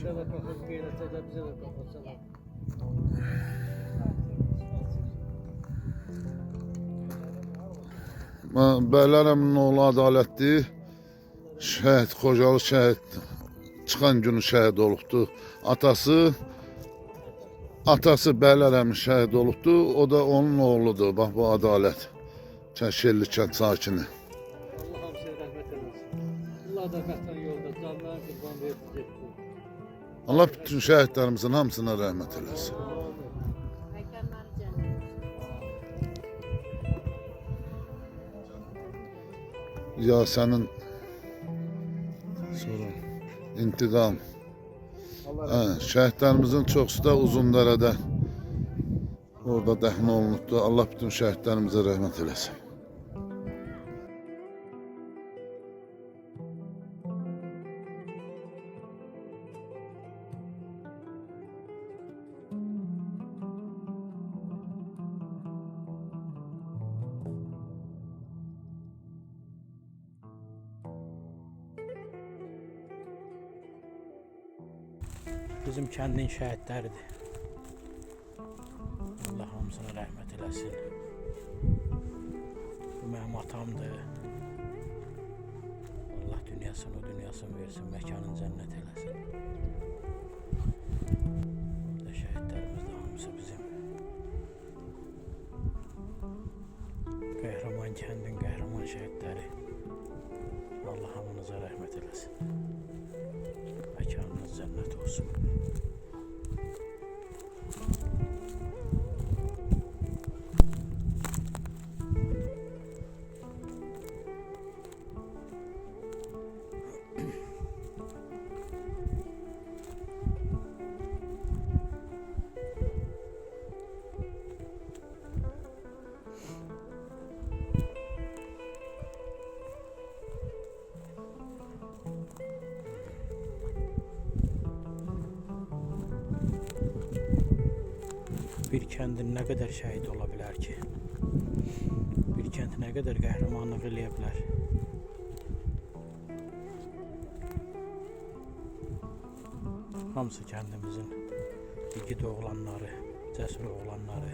Sende de kafası geyretse de bize de kafası var. Bəylərəmin oğlu ədalətli. Şəhid, Xocalı şəhid. Çıxan günü şəhid olubdu. Atası Bəylərəmin şəhid olubdu. O da onun oğludur. Bax bu ədalət. Şelli kənd sakini. Allah hamısına rəhmət eləsin. Allah da vətən yolda canlarını qurban verdi. Allah bütün şəhidlərimizin hamısına rəhmət eləsin. Mekanları cennet. Yasemin sonra intiqam. Şəhidlərimizin çoxusu da Uzundərədə orada dəfn olunubdu. Allah bütün şəhidlərimizə rəhmət eləsin. Bizim kəndin şəhidləridir. Allah hamısına rəhmət eləsin. Bu mənim atamdır. Allah dünyasını o dünyasını versin, məkanın cənnət eləsin. Burada şəhidlərimiz də hamısı bizim. Qəhrəman kəndin qəhrəman şəhidləri. Allah hamınıza rəhmət eləsin. Mekanınız cennet olsun. Bir kəndin nə qədər şəhid ola bilər ki? Bir kənd nə qədər qəhrəmanlıq eləyə bilər? Hamısı kəndimizin igid oğlanları, cəsur oğlanları.